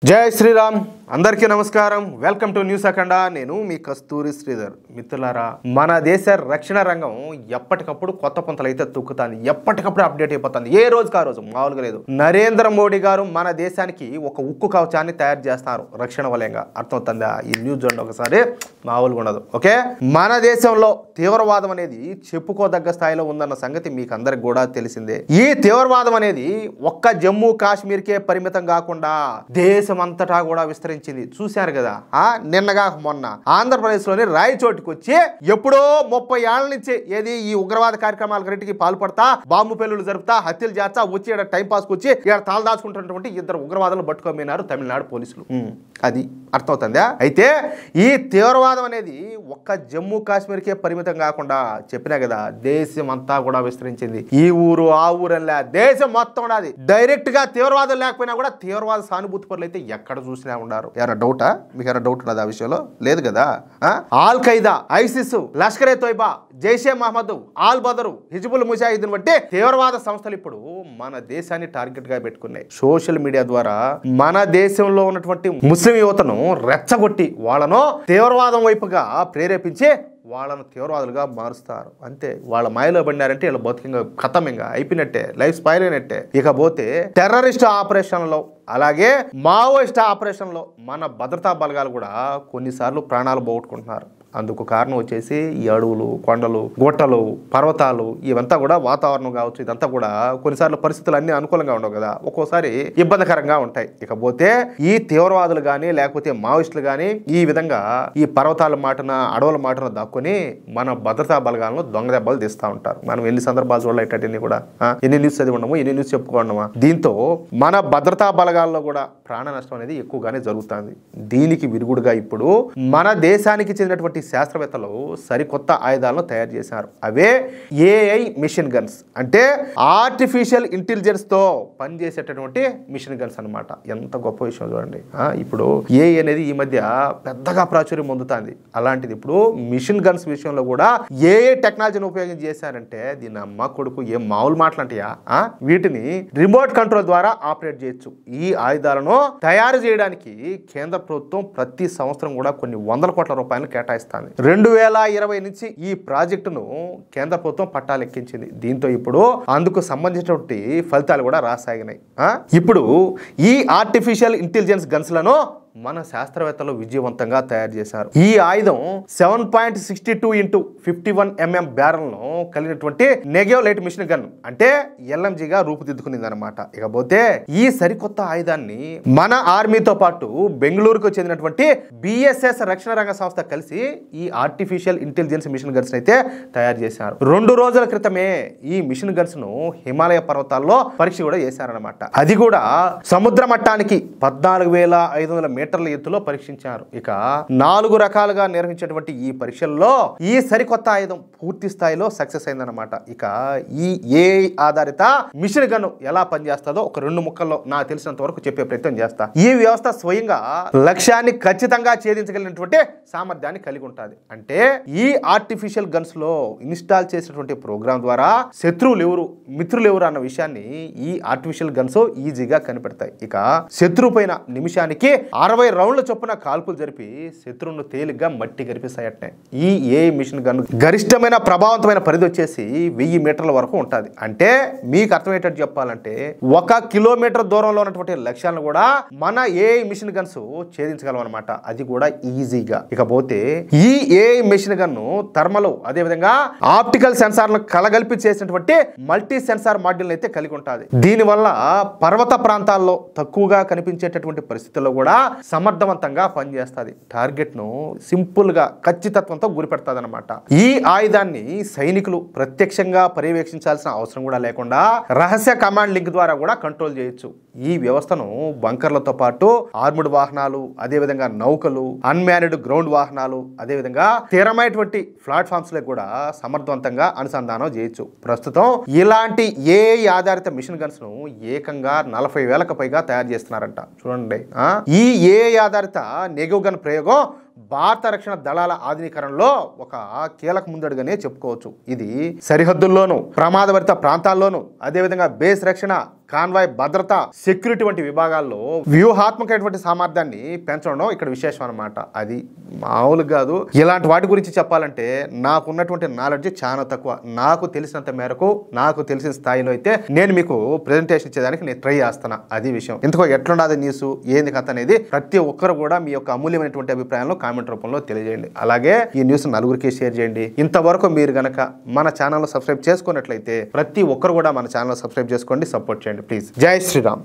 జై శ్రీరామ్ అందరికీ నమస్కారం వెల్కమ్ టు న్యూస్ అఖండ నేను మీ కస్తూరి శ్రీధర్ మిత్రులారా మన దేశ రక్షణ రంగం ఎప్పటికప్పుడు కొత్త పొంతలు అయితే తొక్కుతుంది ఎప్పటికప్పుడు అప్డేట్ అయిపోతుంది ఏ రోజుకి ఆ రోజు మామూలుగా లేదు నరేంద్ర మోడీ గారు మన దేశానికి ఒక ఉక్కు కవచాన్ని తయారు చేస్తారు రక్షణ వలయంగా అర్థమవుతుందా ఈ న్యూస్ చూడండి ఒకసారి మామూలుగా ఉండదు ఓకే మన దేశంలో తీవ్రవాదం అనేది చెప్పుకోదగ్గ స్థాయిలో ఉందన్న సంగతి మీకు అందరికి కూడా తెలిసిందే ఈ తీవ్రవాదం అనేది ఒక్క జమ్మూ కాశ్మీర్కే పరిమితం కాకుండా దేశమంతటా కూడా విస్తరించింది చూశారు కదా నిన్నగా మొన్న ఆంధ్రప్రదేశ్లోని రాయచోటికి వచ్చి ఎప్పుడో 30 ఏళ్ల నుంచి ఏది ఈ ఉగ్రవాద కార్యక్రమాలన్నిటికీ పాల్పడతా బాంబు పెళ్లులు జరుపుతా హత్యలు చేస్తా వచ్చి ఇక్కడ టైం పాస్కి వచ్చి ఇక్కడ తాళదాచుకుంటున్నటువంటి ఇద్దరు ఉగ్రవాదులు పట్టుకోమన్నారు తమిళనాడు పోలీసులు అది అర్థమవుతుందా అయితే ఈ తీవ్రవాదం అనేది ఒక్క జమ్మూ కాశ్మీర్కే పరిమితం కాకుండా చెప్పినా కదా దేశం అంతా కూడా విస్తరించింది ఈ ఊరు ఆ ఊరల్లా దేశం మొత్తం ఉన్నది డైరెక్ట్ గా తీవ్రవాదం లేకపోయినా కూడా తీవ్రవాద సానుభూతి పనులు అయితే ఎక్కడ చూసినా ఉన్నారు ఏమైనా డౌటా మీకు ఏమైనా డౌట్ ఉన్నది ఆ విషయంలో లేదు కదా al Qaeda ISIS Lashkar-e Taiba Jaish-e Mohammed Al Badr Hizbul Mujahideen వంటి తీవ్రవాద సంస్థలు ఇప్పుడు మన దేశాన్ని టార్గెట్ గా పెట్టుకున్నాయి సోషల్ మీడియా ద్వారా మన దేశంలో ఉన్నటువంటి ముస్లిం యువతను రెచ్చగొట్టి వాళ్ళను తీవ్రవాదం వైపుగా ప్రేరేపించి వాళ్ళను తీవ్రవాదులుగా మారుస్తారు అంతే వాళ్ళ మాయలో పడినారంటే వీళ్ళ బతుకంగా ఖతమంగా అయిపోయినట్టే లైఫ్ స్పాయిల్ అయినట్టే ఇకపోతే టెర్రరిస్ట్ ఆపరేషన్లో అలాగే మావోయిస్ట్ ఆపరేషన్లో మన భద్రతా బలగాలు కూడా కొన్నిసార్లు ప్రాణాలు పోగొట్టుకుంటున్నారు అందుకు కారణం వచ్చేసి ఈ అడవులు కొండలు గుట్టలు పర్వతాలు ఇవంతా కూడా వాతావరణం కావచ్చు ఇదంతా కూడా కొన్నిసార్లు పరిస్థితులు అన్ని అనుకూలంగా ఉండవు కదా ఒక్కోసారి ఇబ్బందికరంగా ఉంటాయి ఇకపోతే ఈ తీవ్రవాదులు కానీ లేకపోతే మావోయిస్టులు కానీ ఈ విధంగా ఈ పర్వతాల మాటన అడవుల మాటన దాక్కుని మన భద్రతా బలగాలను దొంగ దెబ్బలు తీస్తూ ఉంటారు మనం ఎన్ని సందర్భాలు చూడలేటన్నీ కూడా ఎన్ని న్యూస్ చదివి ఉండము ఎన్ని న్యూస్ చెప్పుకోవడమా దీంతో మన భద్రతా బలగాల్లో కూడా ప్రాణ నష్టం అనేది ఎక్కువగానే జరుగుతుంది దీనికి విరుగుడుగా ఇప్పుడు మన దేశానికి చెందినటువంటి శాస్త్రవేత్తలు సరికొత్త ఆయుధాలను తయారు చేశారు అవే ఏఐ మిషన్ గన్స్ అంటే ఆర్టిఫిషియల్ ఇంటెలిజెన్స్ తో పనిచేసేటటువంటి మిషన్ గన్స్ అన్నమాట ఎంత గొప్ప విషయం చూడండి ఇప్పుడు ఏఐ అనేది ఈ మధ్య పెద్దగా ప్రాచుర్యం పొందుతుంది అలాంటిది ఇప్పుడు మిషన్ గన్స్ విషయంలో కూడా ఏఐ టెక్నాలజీని ఉపయోగించి చేశారంటే దీని అమ్మ కొడుకు ఏం మామూలు మాటలంటాయా వీటిని రిమోట్ కంట్రోల్ ద్వారా ఆపరేట్ చేయొచ్చు ఈ ఆయుధాలను తయారు చేయడానికి కేంద్ర ప్రభుత్వం ప్రతి సంవత్సరం కూడా కొన్ని వందల కోట్ల రూపాయలు కేటాయిస్తుంది 2020 నుంచి ఈ ప్రాజెక్టును కేంద్ర ప్రభుత్వం పట్టాలెక్కించింది దీంతో ఇప్పుడు అందుకు సంబంధించినటువంటి ఫలితాలు కూడా రాసాగినాయి ఇప్పుడు ఈ ఆర్టిఫిషియల్ ఇంటెలిజెన్స్ గన్స్ లను మన శాస్త్రవేత్తలు విజయవంతంగా తయారు చేశారు ఈ ఆయుధం 7.62 × 51 mm బ్యారెల్ను కలిగినటువంటి నెగేవ్ లైట్ మిషన్ గన్ అంటే ఎల్ఎంజీగా రూపుదిద్దుకునింది అనమాట ఇకపోతే ఈ సరికొత్త ఆయుధాన్ని మన ఆర్మీతో పాటు బెంగళూరుకు చెందినటువంటి బిఎస్ఎస్ రక్షణ రంగ సంస్థ కలిసి ఈ ఆర్టిఫిషియల్ ఇంటెలిజెన్స్ మిషన్ గన్స్ అయితే తయారు చేశారు 2 రోజుల క్రితమే ఈ మిషన్ గన్స్ ను హిమాలయ పర్వతాల్లో పరీక్ష కూడా చేశారనమాట అది కూడా సముద్ర మట్టానికి 14,500 మీటర్ల ఎత్తులో పరీక్షించారు ఇక 4 రకాలుగా నిర్వహించేటువంటి ఈ పరీక్షల్లో ఈ సరికొత్త ఆయుధం పూర్తి స్థాయిలో సక్సెస్ అయిందనమాట ఇక ఈ ఏఐ ఆధారిత మిషన్ గన్ ఎలా పనిచేస్తుందో ఒక 2 ముక్కల్లో నాకు తెలిసినంత వరకు చెప్పే ప్రయత్నం చేస్తా ఈ వ్యవస్థ స్వయంగా లక్ష్యాన్ని ఖచ్చితంగా ఛేదించగలిగినటువంటి సామర్థ్యాన్ని కలిగి ఉంటుంది అంటే ఈ ఆర్టిఫిషియల్ గన్స్ లో ఇన్స్టాల్ చేసినటువంటి ప్రోగ్రామ్ ద్వారా శత్రువులు ఎవరు మిత్రులు ఎవరు అన్న విషయాన్ని ఈ ఆర్టిఫిషియల్ గన్స్ ఈజీగా కనిపెడతాయి ఇక శత్రువు పైన నిమిషానికి 60 రౌండ్ల చొప్పున కాల్పులు జరిపి శత్రువును తేలిగ్గా మట్టి గరిపిస్తాయట్నే ఈ ఏఐ మిషన్ గన్ గరిష్టమైన ప్రభావవంతమైన పరిధి వచ్చేసి 1000 మీటర్ల వరకు ఉంటుంది అంటే మీకు అర్థమయ్యేటట్టు చెప్పాలంటే 1 కిలోమీటర్ దూరంలో ఉన్నటువంటి లక్ష్యాలను కూడా మన ఏఐ మిషన్ గన్స్ ఛేదించగలం అనమాట అది కూడా ఈజీగా ఇకపోతే ఈ ఏఐ మిషన్ గన్ థర్మల్ అదే విధంగా ఆప్టికల్ సెన్సార్లను కలగలిపి చేసినటువంటి మల్టీ సెన్సార్ మాడ్యూల్ అయితే కలిగి ఉంటుంది దీనివల్ల పర్వత ప్రాంతాల్లో తక్కువగా కనిపించేటటువంటి పరిస్థితుల్లో కూడా సమర్థవంతంగా పనిచేస్తుంది టార్గెట్ ను సింపుల్ గా ఖచ్చితత్వంతో గురిపెడతాది అనమాట ఈ ఆయుధాన్ని సైనికులు ప్రత్యక్షంగా పర్యవేక్షించాల్సిన అవసరం కూడా లేకుండా రహస్య కమాండ్ లింక్ ద్వారా కూడా కంట్రోల్ చేయొచ్చు ఈ వ్యవస్థను బంకర్లతో పాటు ఆర్ముడ్ వాహనాలు అదే విధంగా నౌకలు అన్మ్యాన్డ్ గ్రౌండ్ వాహనాలు అదే విధంగా స్థిరమైనటువంటి ప్లాట్ఫామ్స్ లో కూడా సమర్థవంతంగా అనుసంధానం చేయొచ్చు ప్రస్తుతం ఇలాంటి ఏఐ ఆధారిత మిషన్ గన్స్ ను ఏకంగా 40,000కు పైగా తయారు చేస్తున్నారంట చూడండి ఈ ఏఐ ఆధారిత నెగేవ్ గన్ ప్రయోగం భారత రక్షణ దళాల ఆధునీకరణలో ఒక కీలక ముందడుగానే చెప్పుకోవచ్చు ఇది సరిహద్దుల్లోనూ ప్రమాదభరిత ప్రాంతాల్లోనూ అదేవిధంగా బేస్ రక్షణ కాన్వాయ్ భద్రత, సెక్యూరిటీ వంటి విభాగాల్లో వ్యూహాత్మకమైనటువంటి సామర్థ్యాన్ని పెంచడం ఇక్కడ విశేషం అనమాట. అది మామూలు కాదు. ఇలాంటి వాటి గురించి చెప్పాలంటే నాకున్నటువంటి నాలెడ్జ్ చాలా తక్కువ. నాకు తెలిసినంత మేరకు, నాకు తెలిసిన స్థాయిలో అయితే నేను మీకు ప్రెజెంటేషన్ ఇచ్చేదానికి నేను ట్రై చేస్తాను. అది విషయం. ఇంతకో ఎట్లున్నది న్యూస్, ఏంది కథ అనేది ప్రతి ఒక్కరు కూడా మీ యొక్క అమూల్యమైనటువంటి అభిప్రాయాలను కామెంట్ రూపంలో తెలియజేయండి. అలాగే ఈ న్యూస్ నలుగురికి షేర్ చేయండి. ఇంతవరకు మీరు గనక మన ఛానల్ సబ్స్క్రైబ్ చేసుకున్నట్లయితే ప్రతి ఒక్కరు కూడా మన ఛానల్ సబ్స్క్రైబ్ చేసుకోండి, సపోర్ట్ చేయండి ప్లీజ్. జై శ్రీరామ్.